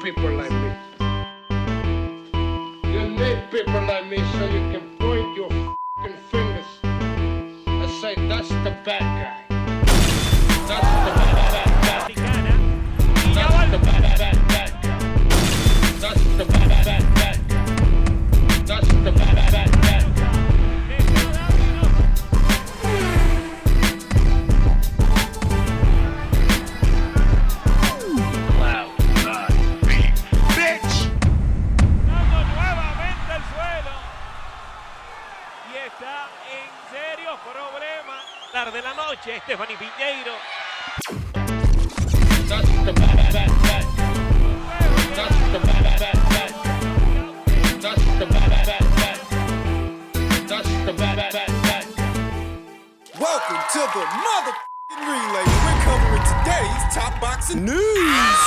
people like me. You need people like me so you can point your f***ing fingers and say, that's the bad guy. That's the bad guy. That's the bad guy. That's the bad guy. That's the bad guy. De la noche, Stephanie Piñeiro. That's the bad guy. That's the bad guy. That's the bad guy. That's the bad guy. Welcome to the motherfucking relay. We're covering today's top boxing news.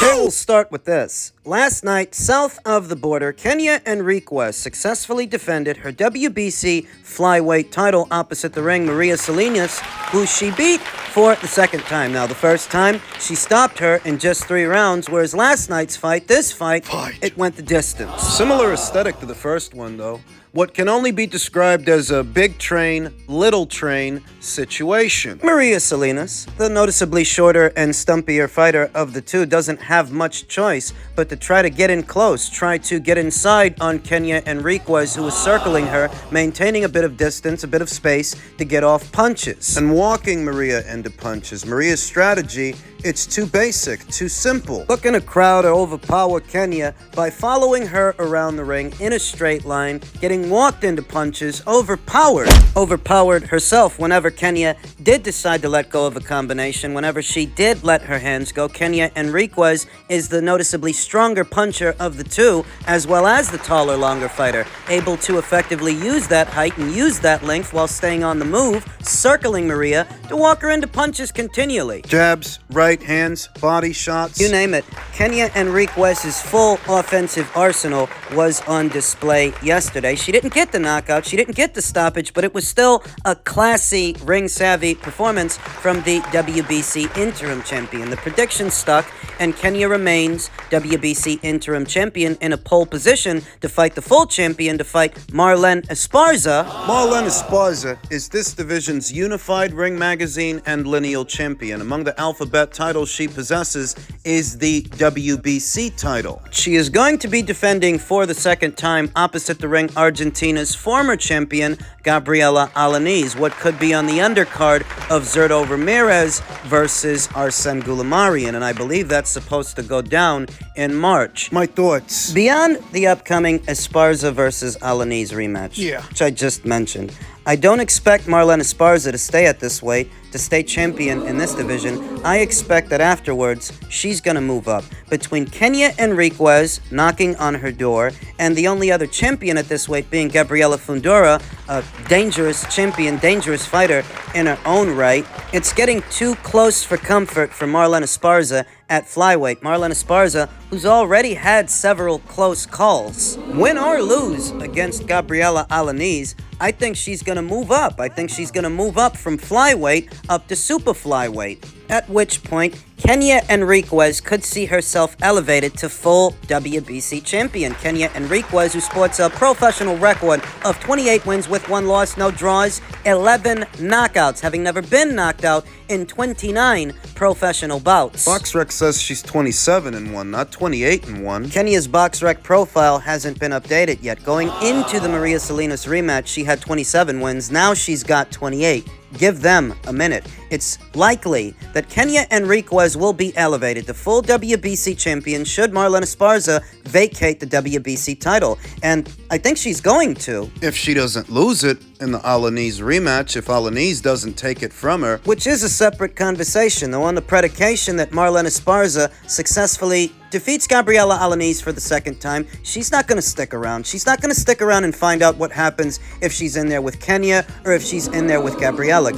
Okay, we'll start with this. Last night, south of the border, Kenya Enriquez successfully defended her WBC flyweight title opposite the ring, Maria Salinas, who she beat for the second time. Now, the first time, she stopped her in just 3 rounds, whereas last night's fight, it went the distance. Similar aesthetic to the first one, though. What can only be described as a big train, little train situation. Maria Salinas, the noticeably shorter and stumpier fighter of the two, doesn't have much choice but to try to get in close, try to get inside on Kenya Enriquez, who is circling her, maintaining a bit of distance, a bit of space to get off punches. And walking Maria into punches. Maria's strategy, it's too basic, too simple. Looking to crowd or overpower Kenya by following her around the ring in a straight line, getting walked into punches, overpowered herself whenever Kenya did decide to let go of a combination. Whenever she did let her hands go, Kenya Enriquez is the noticeably stronger puncher of the two, as well as the taller, longer fighter, able to effectively use that height and use that length while staying on the move, circling Maria to walk her into punches continually. Jabs, right hands, body shots, you name it. Kenya Enriquez's full offensive arsenal was on display yesterday. She didn't get the knockout, she didn't get the stoppage, but it was still a classy, ring-savvy performance from the WBC interim champion. The prediction stuck, and Kenya remains WBC interim champion in a pole position to fight the full champion, to fight Marlen Esparza. Marlen Esparza is this division's unified ring magazine and lineal champion. Among the alphabet titles she possesses is the WBC title. She is going to be defending for the second time opposite the ring Argentina's former champion, Gabriela Alaniz, what could be on the undercard of Zurdo Ramirez versus Arsene Goulamarian, and I believe that's supposed to go down in March. My thoughts. Beyond the upcoming Esparza versus Alaniz rematch, which I just mentioned, I don't expect Marlen Esparza to stay at this weight, to stay champion in this division. I expect that afterwards, she's going to move up. Between Kenya Enriquez knocking on her door and the only other champion at this weight being Gabriela Fundora, a dangerous champion, dangerous fighter in her own right, it's getting too close for comfort for Marlen Esparza at flyweight. Marlen Esparza, who's already had several close calls. Win or lose against Gabriela Alaniz, I think she's going to move up. I think she's going to move up from flyweight up to super flyweight. At which point, Kenya Enriquez could see herself elevated to full WBC champion. Kenya Enriquez, who sports a professional record of 28 wins with 1 loss, no draws, 11 knockouts, having never been knocked out in 29 professional bouts. BoxRec says she's 27-1, not 28-1. Kenya's BoxRec profile hasn't been updated yet. Going into the Maria Salinas rematch, she had 27 wins. Now she's got 28. Give them a minute. It's likely that Kenya Enriquez will be elevated to full WBC champion should Marlen Esparza vacate the WBC title. And I think she's going to. If she doesn't lose it in the Alaniz rematch, if Alaniz doesn't take it from her. Which is a separate conversation, though, on the predication that Marlen Esparza successfully defeats Gabriela Alaniz for the second time, she's not going to stick around. She's not going to stick around and find out what happens if she's in there with Kenya or if she's in there with Gabriela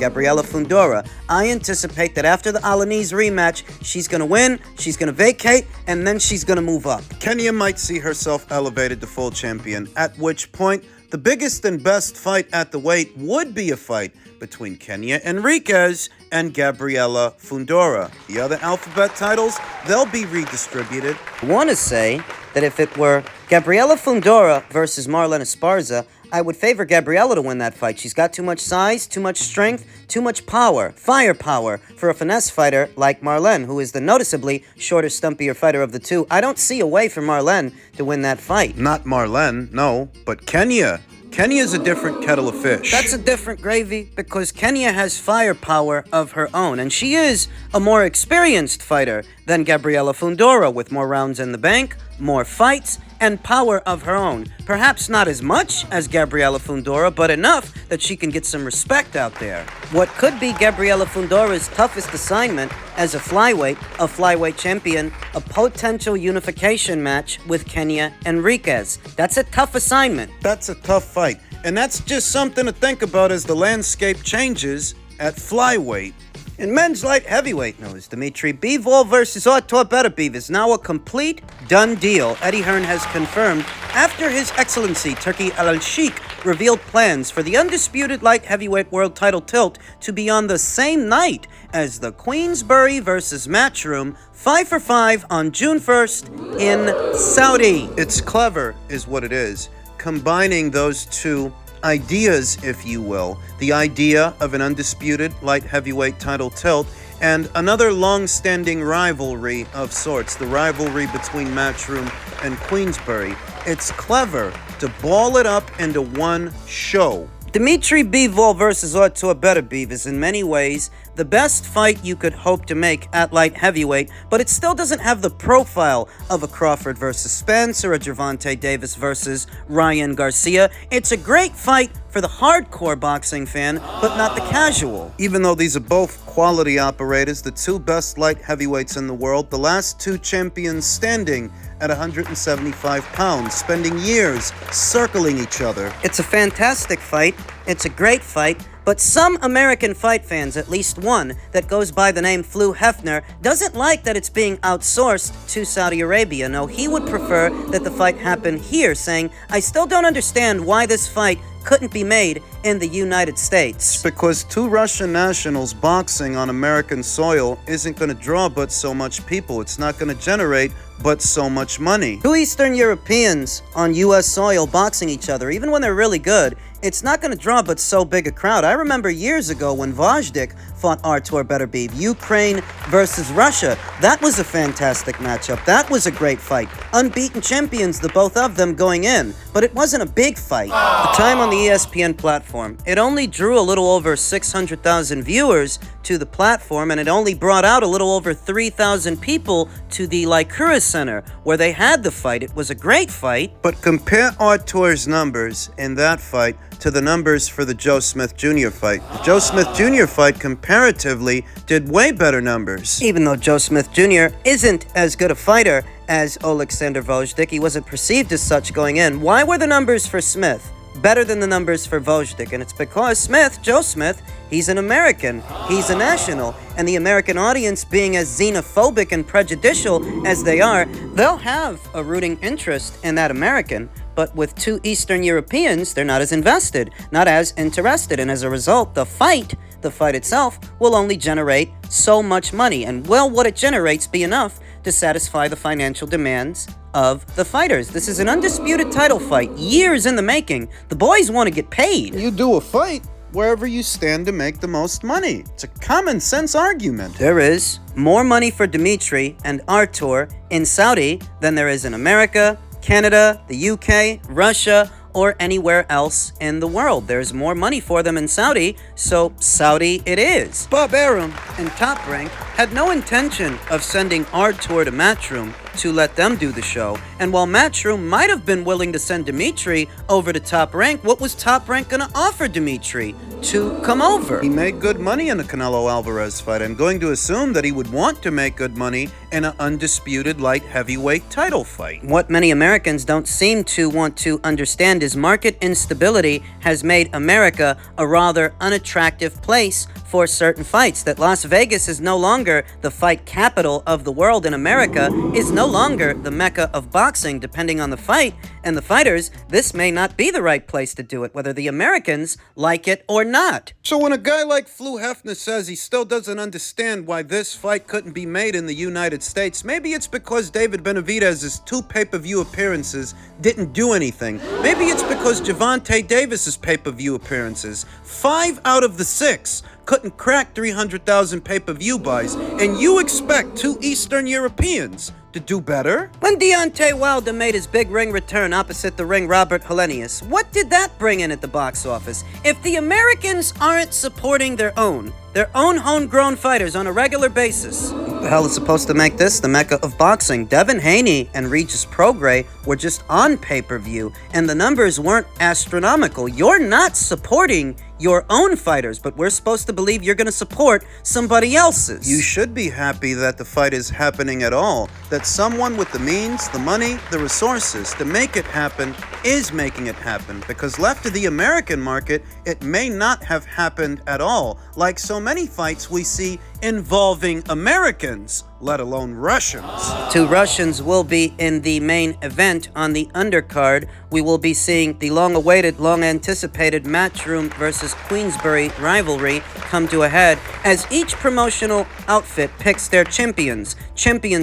Fundora. I anticipate that after the Alaniz rematch, she's going to win, she's going to vacate, and then she's going to move up. Kenya might see herself elevated to full champion, at which point the biggest and best fight at the weight would be a fight between Kenya Enriquez and Gabriela Fundora. The other alphabet titles, they'll be redistributed. I want to say that if it were Gabriela Fundora versus Marlen Esparza, I would favor Gabriela to win that fight. She's got too much size, too much strength, too much power, firepower, for a finesse fighter like Marlen, who is the noticeably shorter, stumpier fighter of the two. I don't see a way for Marlen to win that fight. Not Marlen, no, but Kenya. Kenya's a different kettle of fish. That's a different gravy, because Kenya has firepower of her own, and she is a more experienced fighter than Gabriela Fundora, with more rounds in the bank, more fights, and power of her own. Perhaps not as much as Gabriela Fundora, but enough that she can get some respect out there. What could be Gabriela Fundora's toughest assignment as a flyweight champion, a potential unification match with Kenya Enriquez. That's a tough assignment. That's a tough fight. And that's just something to think about as the landscape changes at flyweight. In men's light heavyweight news, Dimitri Bivol versus Artur Beterbiev is now a complete done deal. Eddie Hearn has confirmed after His Excellency Turki Al-Sheikh revealed plans for the undisputed light heavyweight world title tilt to be on the same night as the Queensbury versus Matchroom 5 for 5 on June 1st in Saudi. It's clever, is what it is, combining those two ideas, if you will, the idea of an undisputed light heavyweight title tilt and another long-standing rivalry of sorts, the rivalry between Matchroom and Queensbury. It's clever to ball it up into one show. Dimitri Bivol versus Artur Beterbiev is in many ways the best fight you could hope to make at light heavyweight, but it still doesn't have the profile of a Crawford versus Spence or a Gervonta Davis versus Ryan Garcia. It's a great fight for the hardcore boxing fan, but not the casual. Even though these are both quality operators, the two best light heavyweights in the world, the last two champions standing at 175 pounds, spending years circling each other. It's a fantastic fight. It's a great fight. But some American fight fans, at least one that goes by the name Flew Hefner, doesn't like that it's being outsourced to Saudi Arabia. No, he would prefer that the fight happen here, saying, I still don't understand why this fight couldn't be made in the United States. Because two Russian nationals boxing on American soil isn't going to draw but so much people. It's not going to generate but so much money. Two Eastern Europeans on U.S. soil boxing each other, even when they're really good, it's not going to draw but so big a crowd. I remember years ago when Vajdik fought Artur Beterbiev, Ukraine versus Russia. That was a fantastic matchup. That was a great fight. Unbeaten champions, the both of them going in. But it wasn't a big fight. The time on the ESPN platform, it only drew a little over 600,000 viewers to the platform, and it only brought out a little over 3,000 people to the Lycura Center, where they had the fight. It was a great fight. But compare Artur's numbers in that fight to the numbers for the Joe Smith Jr. fight. The Joe Smith Jr. fight comparatively did way better numbers. Even though Joe Smith Jr. isn't as good a fighter as Alexander Vajdik, he wasn't perceived as such going in. Why were the numbers for Smith better than the numbers for Vajdik? And it's because Smith, Joe Smith, he's an American, he's a national, and the American audience, being as xenophobic and prejudicial as they are, they'll have a rooting interest in that American. But with two Eastern Europeans, they're not as invested, not as interested, and as a result, the fight itself will only generate so much money. And will what it generates be enough to satisfy the financial demands of the fighters? This is an undisputed title fight, years in the making. The boys want to get paid. You do a fight wherever you stand to make the most money. It's a common sense argument. There is more money for Dimitri and Artur in Saudi than there is in America, Canada, the UK, Russia, or anywhere else in the world. There's more money for them in Saudi, so Saudi it is. Bob Arum in Top Rank had no intention of sending Artur to Matchroom to let them do the show. And while Matchroom might have been willing to send Dimitri over to Top Rank, what was Top Rank going to offer Dimitri to come over? He made good money in the Canelo Alvarez fight. I'm going to assume that he would want to make good money in an undisputed light heavyweight title fight. What many Americans don't seem to want to understand is market instability has made America a rather unattractive place for certain fights. That Las Vegas is no longer the fight capital of the world, and America is no longer the mecca of boxing, depending on the fight. And the fighters, this may not be the right place to do it, whether the Americans like it or not. So when a guy like Flew Hefner says he still doesn't understand why this fight couldn't be made in the United States, maybe it's because David Benavidez's 2 pay-per-view appearances didn't do anything. Maybe it's because Gervonta Davis's pay-per-view appearances, 5 out of the 6, couldn't crack 300,000 pay-per-view buys, and you expect 2 Eastern Europeans to do better? When Deontay Wilder made his big ring return opposite the ring Robert Helenius, what did that bring in at the box office? If the Americans aren't supporting their own homegrown fighters on a regular basis, the hell is supposed to make this the mecca of boxing? Devin Haney and Regis Prograis were just on pay-per-view, and the numbers weren't astronomical. You're not supporting your own fighters, but we're supposed to believe you're going to support somebody else's. You should be happy that the fight is happening at all, that someone with the means, the money, the resources to make it happen is making it happen, because left to the American market, it may not have happened at all, like so many fights we see involving Americans, let alone Russians. 2 Russians will be in the main event. On the undercard, we will be seeing the long-awaited, long-anticipated Matchroom versus Queensbury rivalry come to a head as each promotional outfit picks their champions,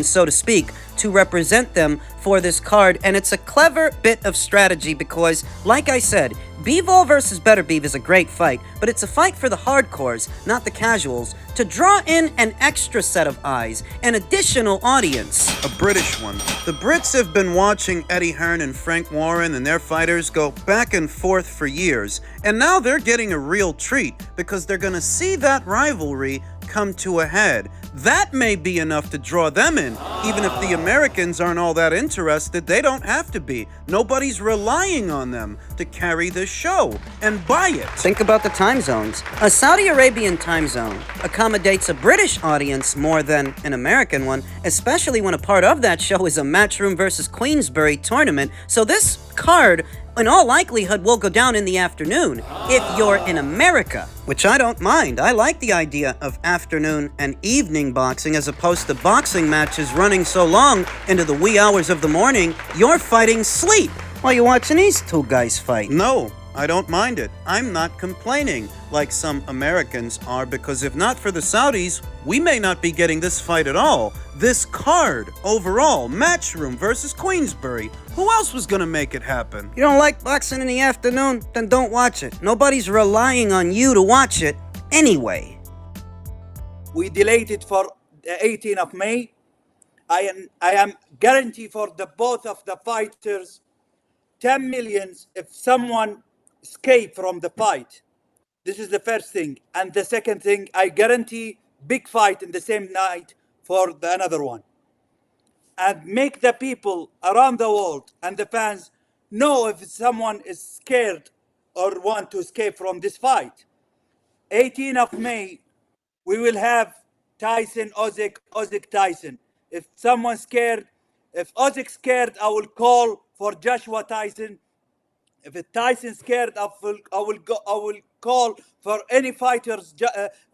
so to speak, to represent them for this card. And it's a clever bit of strategy because, like I said, Bivol versus Beterbiev is a great fight, but it's a fight for the hardcores, not the casuals, to draw in an extra set of eyes, an additional audience. A British one. The Brits have been watching Eddie Hearn and Frank Warren and their fighters go back and forth for years, and now they're getting a real treat because they're gonna see that rivalry come to a head. That may be enough to draw them in. Even if the Americans aren't all that interested, they don't have to be. Nobody's relying on them to carry this show and buy it. Think about the time zones. A Saudi Arabian time zone accommodates a British audience more than an American one, especially when a part of that show is a Matchroom versus Queensbury tournament. So this card, in all likelihood, will go down in the afternoon if you're in America, which I don't mind. I like the idea of afternoon and evening boxing as opposed to boxing matches running so long into the wee hours of the morning, you're fighting sleep while you're watching these 2 guys fight. No, I don't mind it. I'm not complaining like some Americans are, because if not for the Saudis, we may not be getting this fight at all. This card, overall, Matchroom versus Queensbury. Who else was gonna make it happen? You don't like boxing in the afternoon? Then don't watch it. Nobody's relying on you to watch it anyway. We delayed it for the 18th of May. I am guarantee for the both of the fighters 10 millions if someone escape from the fight. This is the first thing. And the second thing, I guarantee big fight in the same night for the another one. And make the people around the world and the fans know if someone is scared or want to escape from this fight. 18th of May, we will have Tyson, Usyk, Tyson. If someone's scared, if Usyk's scared, I will call for Joshua Tyson. If Tyson's scared, I will call for any fighters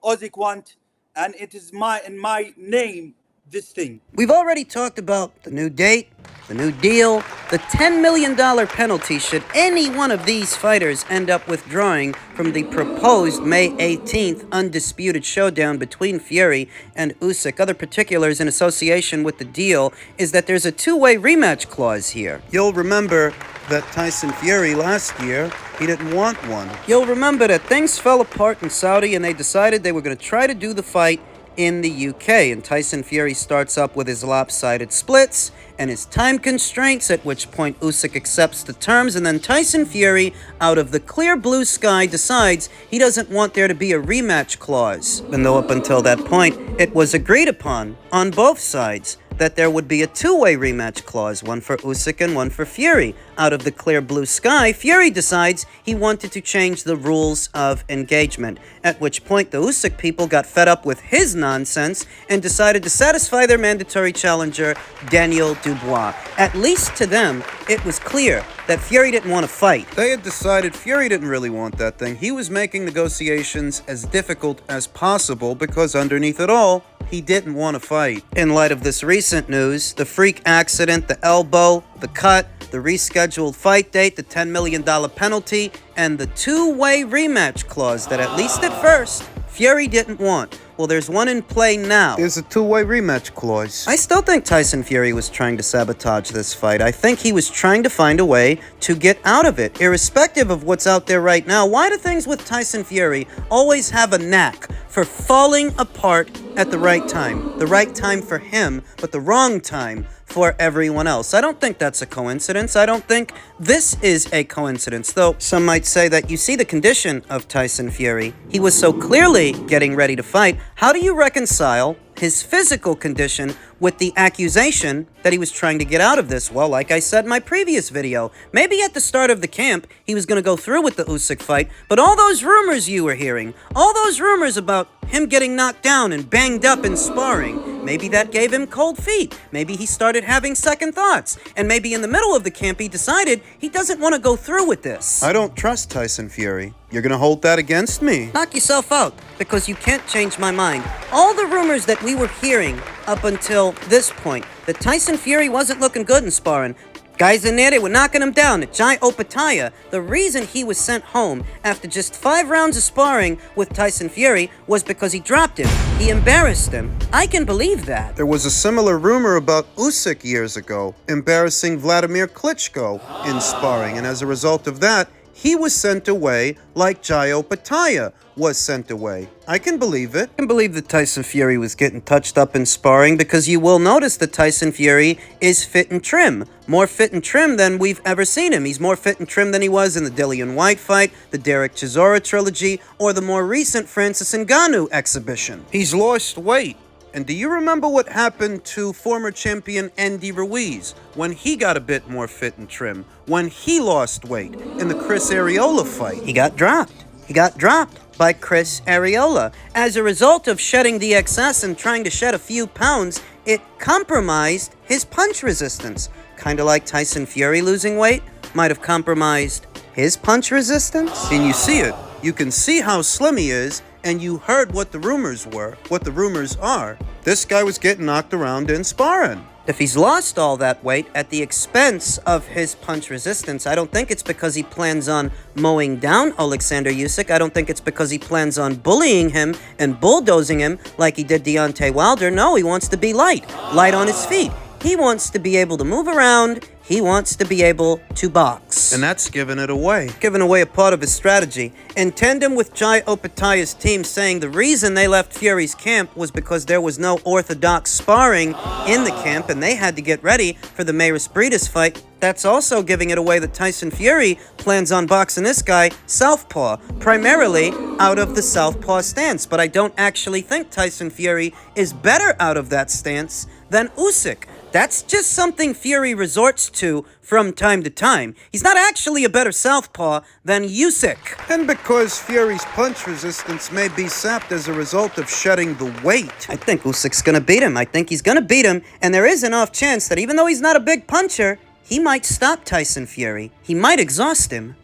Usyk want, and it is in my name, this thing. We've already talked about the new date, the new deal, the $10 million penalty should any one of these fighters end up withdrawing from the proposed May 18th undisputed showdown between Fury and Usyk. Other particulars in association with the deal is that there's a 2-way rematch clause here. You'll remember that Tyson Fury last year, he didn't want one. You'll remember that things fell apart in Saudi and they decided they were going to try to do the fight in the UK, and Tyson Fury starts up with his lopsided splits and his time constraints, at which point Usyk accepts the terms, and then Tyson Fury, out of the clear blue sky, decides he doesn't want there to be a rematch clause. Even though up until that point, it was agreed upon on both sides that there would be a 2-way rematch clause, one for Usyk and one for Fury. Out of the clear blue sky, Fury decides he wanted to change the rules of engagement, at which point the Usyk people got fed up with his nonsense and decided to satisfy their mandatory challenger, Daniel Dubois. At least to them, it was clear that Fury didn't want to fight. They had decided Fury didn't really want that thing. He was making negotiations as difficult as possible because underneath it all, he didn't want to fight. In light of this recent news, the freak accident, the elbow, the cut, the rescheduled fight date, the $10 million penalty, and the two-way rematch clause that, at least at first, Fury didn't want. Well, there's one in play now. There's a two-way rematch clause. I still think Tyson Fury was trying to sabotage this fight. I think he was trying to find a way to get out of it. Irrespective of what's out there right now, why do things with Tyson Fury always have a knack for falling apart at the right time? The right time for him, but the wrong time for everyone else. I don't think that's a coincidence. I don't think this is a coincidence, though some might say that you see the condition of Tyson Fury. He was so clearly getting ready to fight. How do you reconcile his physical condition with the accusation that he was trying to get out of this? Well, like I said in my previous video, maybe at the start of the camp, he was going to go through with the Usyk fight, but all those rumors you were hearing, all those rumors about him getting knocked down and banged up in sparring, maybe that gave him cold feet. Maybe he started having second thoughts, and maybe in the middle of the camp he decided he doesn't want to go through with this. I don't trust Tyson Fury. You're gonna hold that against me? Knock yourself out, because you can't change my mind. All the rumors that we were hearing up until this point, that Tyson Fury wasn't looking good in sparring, guys in there, they were knocking him down. At Jai Opataya, the reason he was sent home after just 5 rounds of sparring with Tyson Fury was because he dropped him. He embarrassed him. I can believe that. There was a similar rumor about Usyk years ago, embarrassing Vladimir Klitschko in sparring, and as a result of that, he was sent away like Jai Opataya was sent away. I can believe it. I can believe that Tyson Fury was getting touched up in sparring, because you will notice that Tyson Fury is fit and trim. More fit and trim than we've ever seen him. He's more fit and trim than he was in the Dillian Whyte fight, the Derek Chisora trilogy, or the more recent Francis Ngannou exhibition. He's lost weight. And do you remember what happened to former champion Andy Ruiz when he got a bit more fit and trim, when he lost weight in the Chris Arreola fight? He got dropped. He got dropped by Chris Arreola. As a result of shedding the excess and trying to shed a few pounds, it compromised his punch resistance. Kind of like Tyson Fury losing weight might have compromised his punch resistance. And you see it. You can see how slim he is, and you heard what the rumors were, what the rumors are. This guy was getting knocked around in sparring. If he's lost all that weight at the expense of his punch resistance, I don't think it's because he plans on mowing down Alexander Usyk. I don't think it's because he plans on bullying him and bulldozing him like he did Deontay Wilder. No, he wants to be light on his feet. He wants to be able to move around. He wants to be able to box. And that's giving it away. Giving away a part of his strategy. In tandem with Jai Opataya's team saying the reason they left Fury's camp was because there was no orthodox sparring in the camp and they had to get ready for the Mayris Briedis fight, that's also giving it away that Tyson Fury plans on boxing this guy southpaw, primarily out of the southpaw stance. But I don't actually think Tyson Fury is better out of that stance than Usyk. That's just something Fury resorts to from time to time. He's not actually a better southpaw than Usyk. And because Fury's punch resistance may be sapped as a result of shedding the weight. I think Usyk's gonna beat him. I think he's gonna beat him, and there is an off chance that even though he's not a big puncher, he might stop Tyson Fury. He might exhaust him.